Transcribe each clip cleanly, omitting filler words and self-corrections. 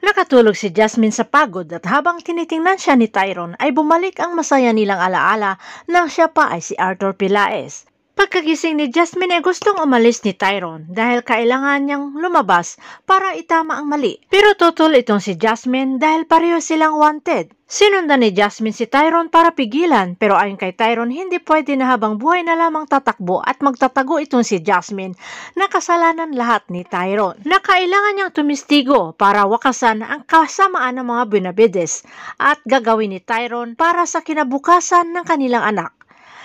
Nakatulog si Jasmine sa pagod at habang tinitingnan siya ni Tyrone ay bumalik ang masaya nilang alaala nang siya pa ay si Arthur Pilaes. Pagkagising ni Jasmine ay gustong umalis ni Tyrone dahil kailangan niyang lumabas para itama ang mali. Pero tutol itong si Jasmine dahil pareho silang wanted. Sinundan ni Jasmine si Tyrone para pigilan pero ayon kay Tyrone hindi pwede na habang buhay na lamang tatakbo at magtatago itong si Jasmine na kasalanan lahat ni Tyrone. Na kailangan niyang tumistigo para wakasan ang kasamaan ng mga Benavides at gagawin ni Tyrone para sa kinabukasan ng kanilang anak.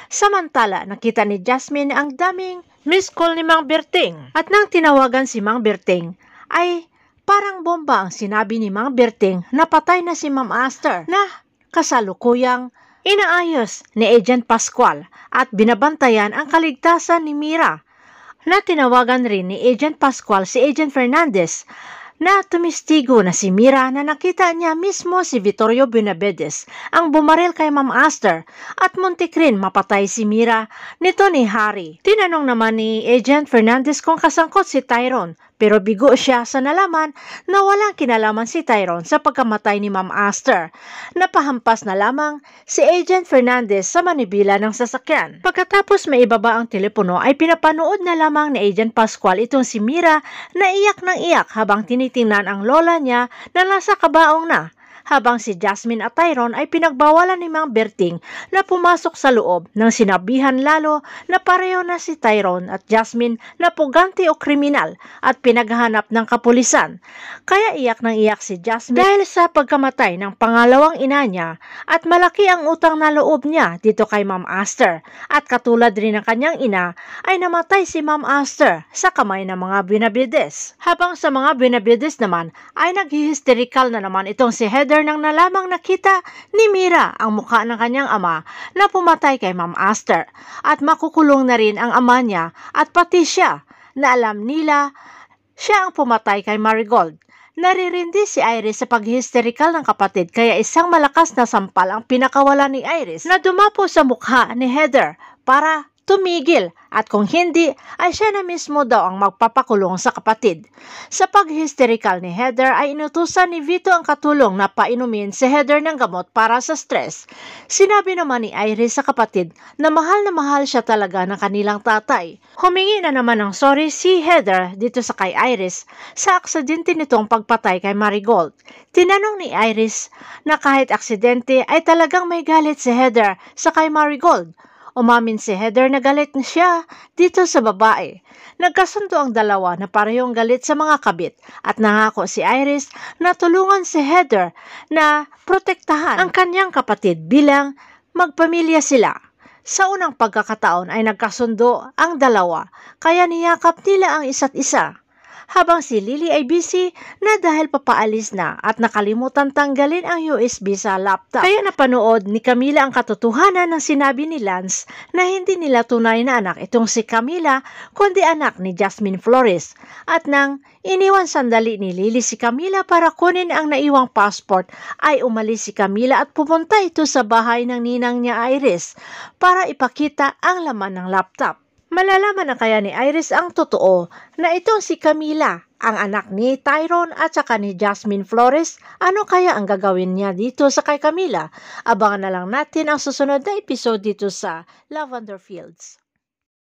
Samantala, nakita ni Jasmine ang daming missed call ni Mang Berting at nang tinawagan si Mang Berting ay parang bomba ang sinabi ni Mang Berting na patay na si Ma'am Aster na kasalukuyang inaayos ni Agent Pascual at binabantayan ang kaligtasan ni Mira na tinawagan rin ni Agent Pascual si Agent Fernandez na tumistigo na si Mira na nakita niya mismo si Vittorio Benavides ang bumaril kay Ma'am Aster at muntik rin mapatay si Mira nito ni Harry. Tinanong naman ni Agent Fernandez kung kasangkot si Tyrone pero bigo siya sa nalaman na walang kinalaman si Tyrone sa pagkamatay ni Ma'am Aster. Napahampas na lamang si Agent Fernandez sa manibela ng sasakyan. Pagkatapos may ibaba ang telepono ay pinapanood na lamang ni Agent Pascual itong si Mira na iyak ng iyak habang tinitingnan ang lola niya na nasa kabaong na. Habang si Jasmine at Tyrone ay pinagbawalan ni Mang Berting na pumasok sa loob nang sinabihan lalo na pareho na si Tyrone at Jasmine na pugante o kriminal at pinaghahanap ng kapulisan. Kaya iyak ng iyak si Jasmine dahil sa pagkamatay ng pangalawang ina niya at malaki ang utang na loob niya dito kay Ma'am Aster at katulad rin ng kanyang ina ay namatay si Ma'am Aster sa kamay ng mga Benavides. Habang sa mga Benavides naman ay naghihisterikal na naman itong si Heather nang nalamang nakita ni Mira ang mukha ng kanyang ama na pumatay kay Ma'am Aster at makukulong na rin ang ama niya at pati siya na alam nila siya ang pumatay kay Marigold. Naririndi si Iris sa paghisterikal ng kapatid kaya isang malakas na sampal ang pinakawala ni Iris na dumapo sa mukha ni Heather para tumigil at kung hindi ay siya na mismo daw ang magpapakulong sa kapatid. Sa paghisterikal ni Heather ay inutusan ni Vito ang katulong na painumin si Heather ng gamot para sa stress. Sinabi naman ni Iris sa kapatid na mahal siya talaga ng kanilang tatay. Humingi na naman ng sorry si Heather dito sa kay Iris sa aksidente nitong pagpatay kay Marigold. Tinanong ni Iris na kahit aksidente ay talagang may galit si Heather sa kay Marigold. Umamin si Heather na galit na siya dito sa babae. Nagkasundo ang dalawa na parehong galit sa mga kabit at nangako si Iris na tulungan si Heather na protektahan ang kanyang kapatid bilang magpamilya sila. Sa unang pagkakataon ay nagkasundo ang dalawa kaya niyakap nila ang isa't isa. Habang si Lily ay busy na dahil papaalis na at nakalimutan tanggalin ang USB sa laptop. Kaya napanood ni Camila ang katotohanan ng sinabi ni Lance na hindi nila tunay na anak itong si Camila kundi anak ni Jasmine Flores. At nang iniwan sandali ni Lily si Camila para kunin ang naiwang passport ay umalis si Camila at pupunta ito sa bahay ng ninang niya Iris para ipakita ang laman ng laptop. Malalaman na kaya ni Iris ang totoo na itong si Camila, ang anak ni Tyrone at saka ni Jasmine Flores. Ano kaya ang gagawin niya dito sa kay Camila? Abangan na lang natin ang susunod na episode dito sa Lavender Fields.